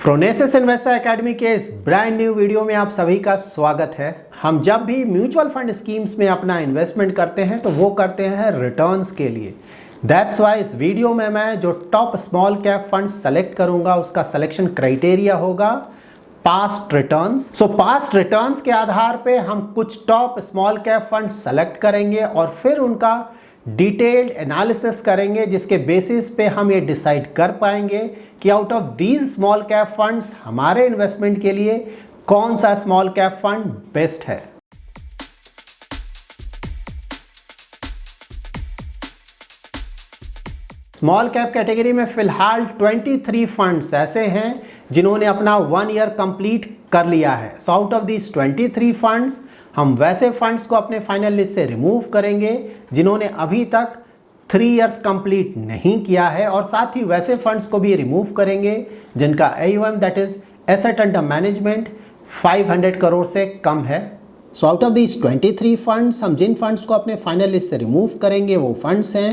Phronesis investor academy के इस brand new video में आप सभी का स्वागत है। हम जब भी म्यूचुअल फंड स्कीम्स में अपना इन्वेस्टमेंट करते हैं तो वो करते हैं रिटर्न्स के लिए। दैट्स वाई इस वीडियो में मैं जो top small cap fund select करूंगा उसका सिलेक्शन क्राइटेरिया होगा पास्ट रिटर्न्स। सो पास्ट रिटर्न्स के आधार पे हम कुछ top small cap fund select करेंगे और फिर उनका डिटेल्ड एनालिसिस करेंगे, जिसके बेसिस पे हम ये डिसाइड कर पाएंगे कि out of these small cap funds हमारे इन्वेस्टमेंट के लिए कौन सा स्मॉल कैप फंड बेस्ट है। स्मॉल कैप कैटेगरी में फिलहाल 23 फंड्स ऐसे हैं जिन्होंने अपना 1 ईयर कंप्लीट कर लिया है। So out of these 23 funds हम वैसे फंड्स को अपने फाइनल लिस्ट से रिमूव करेंगे जिन्होंने अभी तक 3 इयर्स कंप्लीट नहीं किया है, और साथ ही वैसे फंड्स को भी रिमूव करेंगे जिनका AUM that is asset under management 500 crore से कम है। So out of these 23 funds हम जिन फंड्स को अपने फाइनल लिस्ट से रिमूव करेंगे वो फंड्स हैं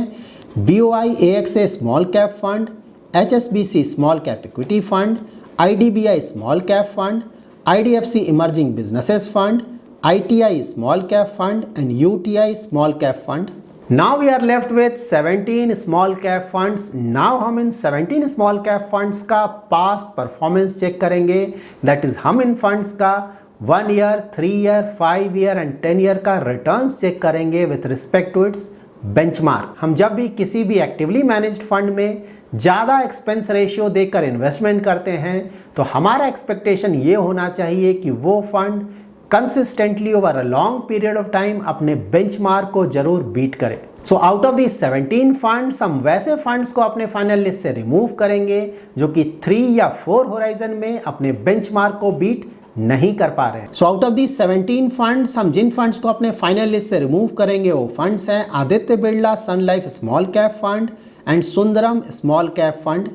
BOI AXA small cap fund, HSBC small cap equity fund, IDBI small cap fund, IDFC emerging businesses fund, ITI small cap fund and UTI small cap fund. Now we are left with 17 small cap funds. Now हम इन 17 small cap funds का past performance check करेंगे। That is हम इन funds का 1 year, 3 year, 5 year and 10 year का returns check करेंगे with respect to its benchmark। हम जब भी किसी भी एक्टिवली मैनेज्ड फंड में ज़्यादा एक्सपेंस रेशियो देकर इन्वेस्टमेंट करते हैं तो हमारा एक्सपेक्टेशन ये होना चाहिए कि वो fund consistently over a long period of time अपने बेंचमार्क को जरूर बीट करे। So out of the 17 funds हम वैसे फंड्स को अपने फाइनल लिस्ट से रिमूव करेंगे जो कि 3 या 4 होराइजन में अपने बेंचमार्क को बीट नहीं कर पा रहे हैं। So out of the 17 funds हम जिन फंड्स को अपने फाइनल लिस्ट से रिमूव करेंगे वो फंड्स हैं Aditya Birla sun life small cap fund and Sundaram small cap fund.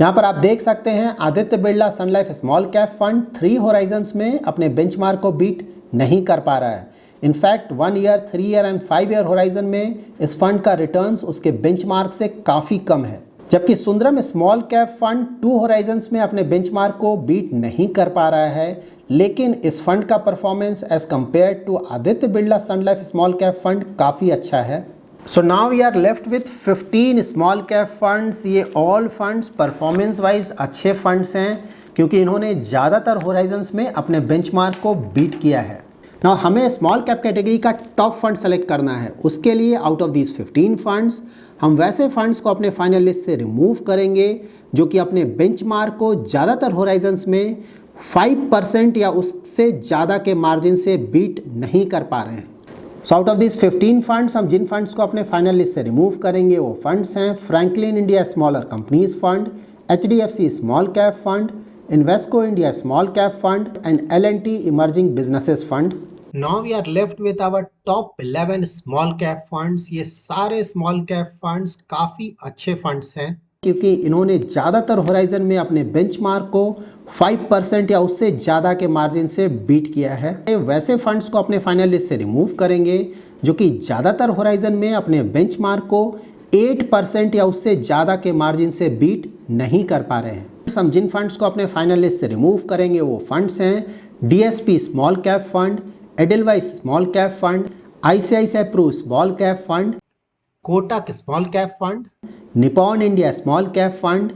यहाँ पर आप देख सकते हैं Aditya Birla sun life small cap fund 3 horizons में अपने बेंचमार्क को बीट नहीं कर पा रहा है। In fact 1 year, 3 year and 5 year horizon में इस फंड का रिटर्न्स उसके बेंचमार्क से काफ़ी कम है, जबकि Sundaram small cap fund 2 Horizons में अपने बेंचमार्क को बीट नहीं कर पा रहा है। लेकिन इस फंड का performance as compare to Aditya Birla sun life small cap fund काफ़ी अच्छा है। So now we are left with 15 small cap funds. ये ऑल फंड्स परफॉर्मेंस वाइज अच्छे फंड्स हैं क्योंकि इन्होंने ज़्यादातर होराइजन्स में अपने बेंचमार्क को बीट किया है। नाउ हमें स्मॉल कैप कैटेगरी का टॉप फंड सेलेक्ट करना है। उसके लिए आउट ऑफ दीज 15 फंड्स हम वैसे फंड्स को अपने फाइनल लिस्ट से रिमूव करेंगे जो कि अपने बेंचमार्क को ज़्यादातर होराइजन्स में 5% या उससे ज़्यादा के मार्जिन से बीट नहीं कर पा रहे हैं। So out of this 15 funds हम जिन फंड्स को अपने फाइनल लिस्ट से रिमूव करेंगे वो फंड्स हैं Franklin India smaller companies fund, HDFC small cap fund, Invesco India small cap fund and L&T emerging businesses fund. Now we are left with our top 11 small cap funds. ये सारे small cap funds काफ़ी अच्छे funds हैं क्योंकि इन्होंने ज़्यादातर horizon में अपने बेंचमार्क को 5% या उससे ज़्यादा के मार्जिन से बीट किया है। वैसे फंड्स को अपने फाइनल लिस्ट से रिमूव करेंगे जो कि ज़्यादातर होराइजन में अपने बेंचमार्क को 8% या उससे ज़्यादा के मार्जिन से बीट नहीं कर पा रहे हैं। हम जिन फंड्स को अपने फाइनल लिस्ट से रिमूव करेंगे वो फंड्स हैं DSP small cap fund, Edelweiss small cap fund, ICICI Pru small cap fund, Kotak small cap fund, Nippon India small cap fund,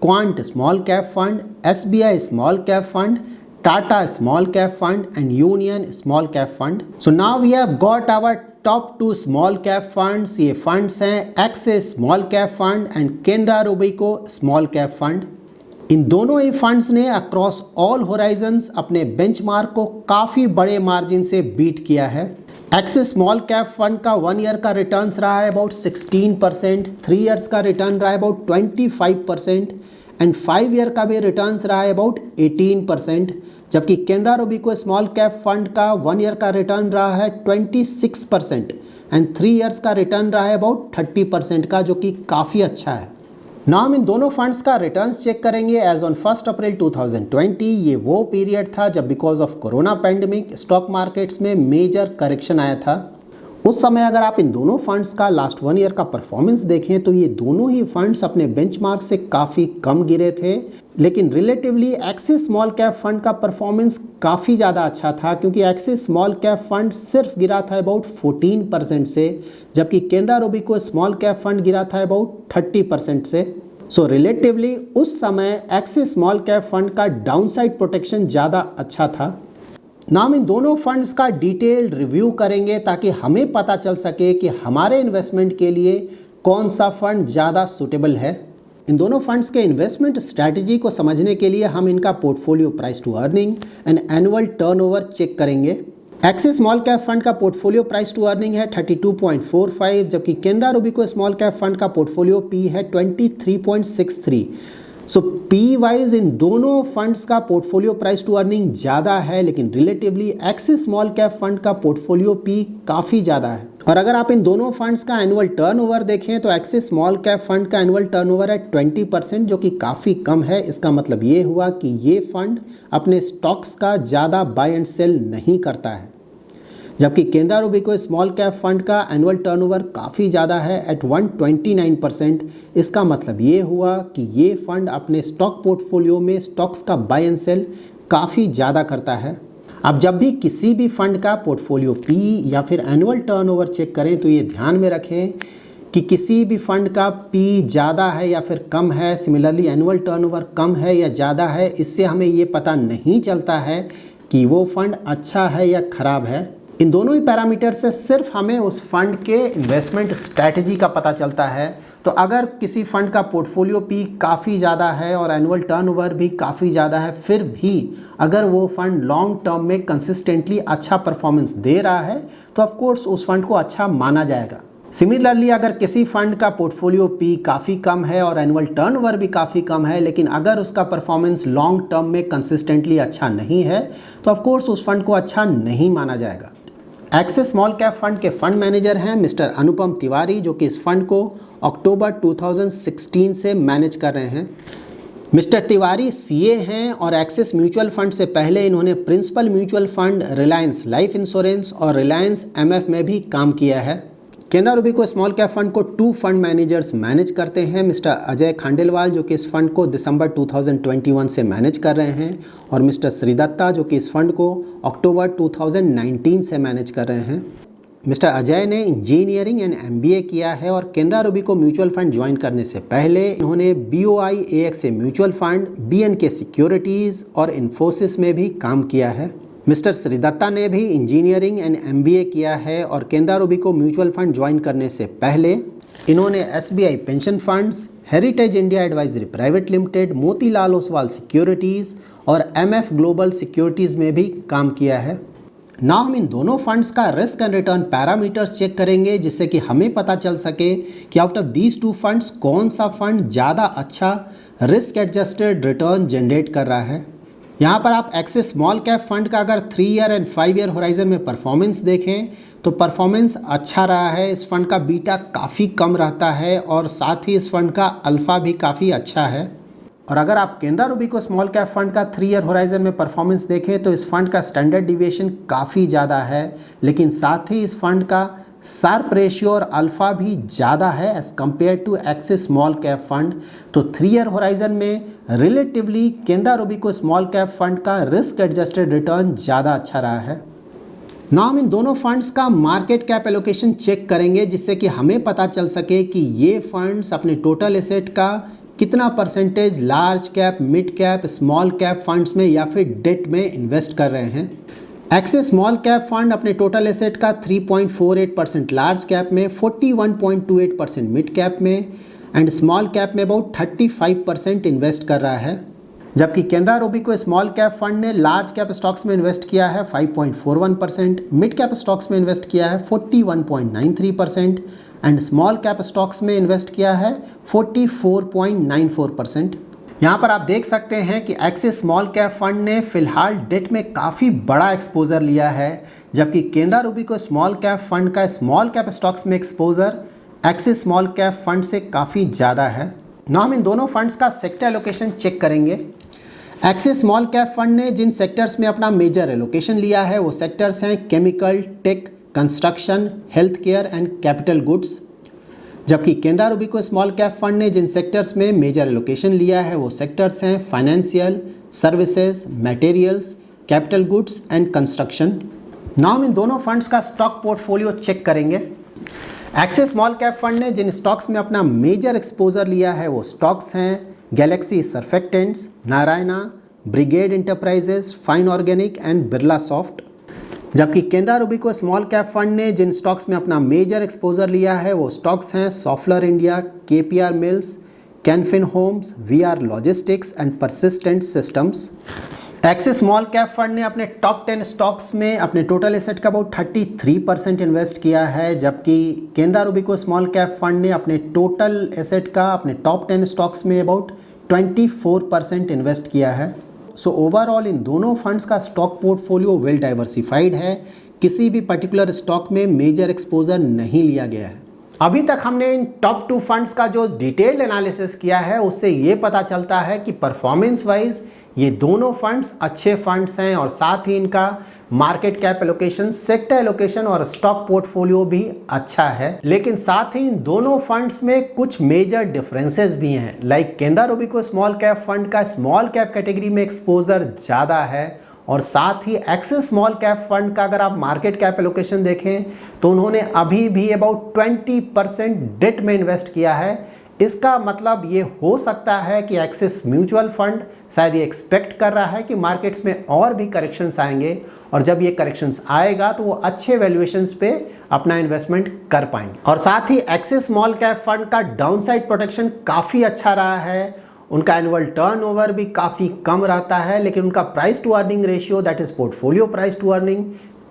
Quant small cap fund, SBI small cap fund, Tata small cap fund and Union small cap fund. So now we have got our top 2 small cap funds. ये funds हैं Axis small cap fund and Canara Robeco small cap fund. इन दोनों ही funds ने across all Horizons अपने benchmark को काफ़ी बड़े मार्जिन से बीट किया है। एक्सिस स्मॉल कैप फंड का 1 ईयर का रिटर्न्स रहा है अबाउट 16%, 3 इयर्स का रिटर्न रहा है अबाउट 25% एंड 5 ईयर का भी रिटर्न्स रहा है अबाउट 18%, जबकि Canara Robeco small cap fund का 1 ईयर का रिटर्न रहा है 26% एंड 3 इयर्स का रिटर्न रहा है अबाउट 30% का, जो कि काफ़ी अच्छा है। ना हम इन दोनों फंड्स का रिटर्न्स चेक करेंगे एज ऑन 1 अप्रैल 2020। ये वो पीरियड था जब because of corona pandemic stock markets में मेजर करेक्शन आया था। उस समय अगर आप इन दोनों फंड्स का लास्ट 1 ईयर का परफॉर्मेंस देखें तो ये दोनों ही फंड्स अपने बेंचमार्क से काफ़ी कम गिरे थे, लेकिन relatively axis small cap fund का परफॉर्मेंस काफ़ी ज़्यादा अच्छा था, क्योंकि एक्सिस स्मॉल कैप फंड सिर्फ गिरा था अबाउट 14% से, जबकि Canara Robeco small cap fund गिरा था अबाउट 30% से। सो रिलेटिवली उस समय एक्सिस स्मॉल कैप फंड का डाउनसाइड प्रोटेक्शन ज़्यादा अच्छा था। ना हम इन दोनों फंड्स का डिटेल्ड रिव्यू करेंगे ताकि हमें पता चल सके कि हमारे इन्वेस्टमेंट के लिए कौन सा फंड ज़्यादा सूटेबल है। इन दोनों फंड्स के इन्वेस्टमेंट स्ट्रैटेजी को समझने के लिए हम इनका portfolio price to earning and annual turnover check करेंगे। एक्सिस स्मॉल कैप फंड का पोर्टफोलियो प्राइस टू अर्निंग है 32.45, जबकि Canara Robeco small cap fund का पोर्टफोलियो पी है 23.63। सो पी वाइज इन दोनों फंड्स का पोर्टफोलियो प्राइस टू अर्निंग ज़्यादा है, लेकिन relatively axis small cap fund का पोर्टफोलियो पी काफ़ी ज़्यादा है। और अगर आप इन दोनों फंड्स का एनुअल टर्नओवर देखें तो एक्सिस स्मॉल कैप फंड का एनुअल टर्नओवर है 20%, जो कि काफ़ी कम है। इसका मतलब ये हुआ कि ये फंड अपने स्टॉक्स का ज़्यादा बाय एंड सेल नहीं करता है, जबकि Canara Robeco small cap fund का एनुअल टर्नओवर काफ़ी ज़्यादा है एट 129%। इसका मतलब ये हुआ कि ये फंड अपने स्टॉक पोर्टफोलियो में स्टॉक्स का बाय एंड सेल काफ़ी ज़्यादा करता है। अब जब भी किसी भी फंड का पोर्टफोलियो पी या फिर एनुअल टर्नओवर चेक करें तो ये ध्यान में रखें कि किसी भी फंड का पी ज़्यादा है या फिर कम है, सिमिलरली एनुअल टर्नओवर कम है या ज़्यादा है, इससे हमें ये पता नहीं चलता है कि वो फंड अच्छा है या ख़राब है। इन दोनों ही पैरामीटर से सिर्फ हमें उस फंड के इन्वेस्टमेंट स्ट्रैटेजी का पता चलता है। तो अगर किसी फंड का पोर्टफोलियो पी काफ़ी ज़्यादा है और एनुअल टर्नओवर भी काफ़ी ज़्यादा है, फिर भी अगर वो फंड लॉन्ग टर्म में कंसिस्टेंटली अच्छा परफॉर्मेंस दे रहा है तो ऑफ कोर्स उस फंड को अच्छा माना जाएगा। सिमिलरली अगर किसी फंड का पोर्टफोलियो पी काफ़ी कम है और एनुअल टर्नओवर भी काफ़ी कम है, लेकिन अगर उसका परफॉर्मेंस लॉन्ग टर्म में कंसिस्टेंटली अच्छा नहीं है तो ऑफ कोर्स उस फंड को अच्छा नहीं माना जाएगा। एक्सिस स्मॉल कैप फंड के फंड मैनेजर हैं मिस्टर अनुपम तिवारी, जो कि इस फंड को अक्टूबर 2016 से मैनेज कर रहे हैं। मिस्टर तिवारी सीए हैं और एक्सिस म्यूचुअल फंड से पहले इन्होंने principal mutual fund, Reliance life insurance और रिलायंस एमएफ में भी काम किया है। Canara Robeco small cap fund को 2 फंड मैनेजर्स मैनेज करते हैं, मिस्टर अजय खांडेलवाल जो कि इस फंड को दिसंबर 2021 से मैनेज कर रहे हैं, और मिस्टर श्रीदत्ता जो कि इस फंड को अक्टूबर 2019 से मैनेज कर रहे हैं। मिस्टर अजय ने इंजीनियरिंग एंड एमबीए किया है और Canara Robeco mutual fund join करने से पहले इन्होंने BOI AXA mutual fund, BNK securities और इन्फोसिस में भी काम किया है। मिस्टर श्रीदत्ता ने भी इंजीनियरिंग एंड एमबीए किया है और Canara Robeco mutual fund join करने से पहले इन्होंने SBI pension funds, heritage India advisory private limited, Motilal Oswal securities और MF ग्लोबल सिक्योरिटीज़ में भी काम किया है। ना हम इन दोनों फंड्स का risk and return parameters check करेंगे, जिससे कि हमें पता चल सके कि आउट ऑफ दीज 2 फंड्स कौन सा फंड ज़्यादा अच्छा रिस्क एडजस्टेड रिटर्न जनरेट कर रहा है। यहाँ पर आप एक्सिस स्मॉल कैप फंड का अगर 3 ईयर एंड 5 ईयर होराइजन में परफॉर्मेंस देखें तो परफॉर्मेंस अच्छा रहा है। इस फंड का बीटा काफ़ी कम रहता है और साथ ही इस फंड का अल्फ़ा भी काफ़ी अच्छा है। और अगर आप Canara Robeco small cap fund का 3 ईयर होराइजन में परफॉर्मेंस देखें तो इस फंड का स्टैंडर्ड डिविएशन काफ़ी ज़्यादा है, लेकिन साथ ही इस फंड का शार्प रेशियो और अल्फ़ा भी ज़्यादा है as compare to Axis small cap fund. तो 3 ईयर होराइजन में relatively Canara Robeco small cap fund का रिस्क एडजस्टेड रिटर्न ज़्यादा अच्छा रहा है। ना हम इन दोनों फंड्स का मार्केट कैप एलोकेशन चेक करेंगे, जिससे कि हमें पता चल सके कि ये फंड्स अपने टोटल एसेट का कितना percentage large cap, mid cap, small cap funds में या फिर डेट में इन्वेस्ट कर रहे हैं। एक्सिस स्मॉल कैप फंड अपने टोटल एसेट का 3.48% लार्ज कैप में, 41.28% मिड कैप में एंड स्मॉल कैप में अबाउट 35% इन्वेस्ट कर रहा है, जबकि Canara Robeco small cap fund ने लार्ज कैप स्टॉक्स में इन्वेस्ट किया है 5.41%, मिड कैप स्टॉक्स में इन्वेस्ट किया है 41.93% एंड स्मॉल कैप स्टॉक्स में इन्वेस्ट किया है 44.94%। यहाँ पर आप देख सकते हैं कि एक्सिस स्मॉल कैप फंड ने फिलहाल डेट में काफ़ी बड़ा एक्सपोजर लिया है, जबकि Canara Robeco small cap fund का स्मॉल कैप स्टॉक्स में exposure axis small cap fund से काफ़ी ज़्यादा है। ना हम इन दोनों फंड्स का सेक्टर एलोकेशन चेक करेंगे। एक्सिस स्मॉल कैप फंड ने जिन सेक्टर्स में अपना मेजर एलोकेशन लिया है वो सेक्टर्स हैं chemical, tech, construction, health care and capital goods. जबकि Canara Robeco small cap fund ने जिन सेक्टर्स में मेजर एलोकेशन लिया है वो सेक्टर्स हैं financial, services, materials, capital goods and construction. Now हम इन दोनों फंड्स का स्टॉक पोर्टफोलियो चेक करेंगे। एक्सिस स्मॉल कैप फंड ने जिन स्टॉक्स में अपना मेजर एक्सपोजर लिया है वो स्टॉक्स हैं Galaxy surfactants, Narayana, brigade enterprises, fine organic and Birla soft. जबकि Canara Robeco small cap fund ने जिन स्टॉक्स में अपना मेजर एक्सपोजर लिया है वो स्टॉक्स हैं सॉफ्टलर India, KPR Mills, Can Fin Homes, VR Logistics and Persistent Systems. Axis small cap fund ने अपने टॉप 10 स्टॉक्स में अपने टोटल एसेट का अबाउट 33% इन्वेस्ट किया है, जबकि Canara Robeco small cap fund ने अपने टोटल एसेट का अपने टॉप 10 स्टॉक्स में अबाउट 24% इन्वेस्ट किया है। सो ओवरऑल इन दोनों फंड्स का स्टॉक पोर्टफोलियो वेल डाइवर्सिफाइड है, किसी भी पर्टिकुलर स्टॉक में मेजर एक्सपोजर नहीं लिया गया है। अभी तक हमने इन टॉप 2 फंड्स का जो डिटेल्ड एनालिसिस किया है उससे ये पता चलता है कि परफॉर्मेंस वाइज ये दोनों फंड्स अच्छे फंड्स हैं और साथ ही इनका market cap allocation, sector allocation और स्टॉक पोर्टफोलियो भी अच्छा है। लेकिन साथ ही इन दोनों फंड्स में कुछ मेजर डिफरेंसेस भी हैं। Like Canara Robeco small cap fund का स्मॉल कैप कैटेगरी में एक्सपोजर ज़्यादा है और साथ ही एक्सिस स्मॉल कैप फंड का अगर आप मार्केट कैप एलोकेशन देखें तो उन्होंने अभी भी अबाउट 20% डेट में इन्वेस्ट किया है। इसका मतलब ये हो सकता है कि एक्सिस म्यूचुअल फंड शायद ये एक्सपेक्ट कर रहा है कि मार्केट्स में और भी करेक्शंस आएंगे और जब ये करेक्शंस आएगा तो वो अच्छे वैल्यूएशंस पे अपना इन्वेस्टमेंट कर पाएंगे। और साथ ही एक्सिस स्मॉल कैप फंड का डाउनसाइड प्रोटेक्शन काफ़ी अच्छा रहा है, उनका एनुअल टर्नओवर भी काफ़ी कम रहता है, लेकिन उनका price to earning ratio that is portfolio price to earning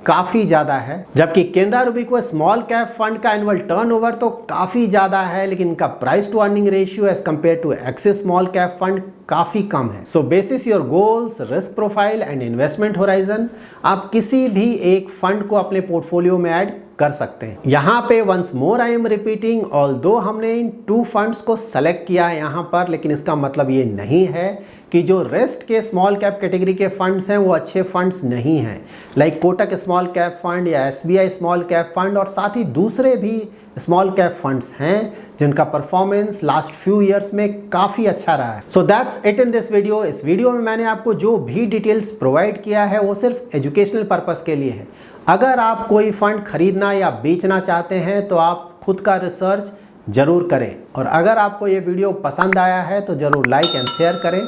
काफ़ी ज़्यादा है। जबकि Canara Robeco small cap fund का एनुअल टर्नओवर तो काफ़ी ज़्यादा है, लेकिन इनका price to earning ratio as compare to Axis small cap fund काफ़ी कम है। So basis your goals, risk profile and investment horizon आप किसी भी एक फंड को अपने पोर्टफोलियो में ऐड कर सकते हैं। यहाँ पे once more I am repeating, although हमने इन 2 फंड्स को सेलेक्ट किया है यहाँ पर, लेकिन इसका मतलब ये नहीं है कि जो रेस्ट के स्मॉल कैप कैटेगरी के फंड्स हैं वो अच्छे फंड्स नहीं हैं। Like Kotak small cap fund या एसबीआई स्मॉल कैप फंड और साथ ही दूसरे भी स्मॉल कैप फंड्स हैं जिनका परफॉर्मेंस लास्ट फ्यू ईयर्स में काफ़ी अच्छा रहा है। So that's it in this video. इस वीडियो में मैंने आपको जो भी डिटेल्स प्रोवाइड किया है वो सिर्फ एजुकेशनल पर्पज़ के लिए है। अगर आप कोई फंड खरीदना या बेचना चाहते हैं तो आप खुद का रिसर्च ज़रूर करें और अगर आपको ये वीडियो पसंद आया है तो ज़रूर लाइक एंड शेयर करें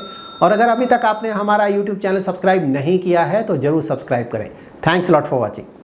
और अगर अभी तक आपने हमारा YouTube चैनल सब्सक्राइब नहीं किया है तो ज़रूर सब्सक्राइब करें। Thanks lot for watching.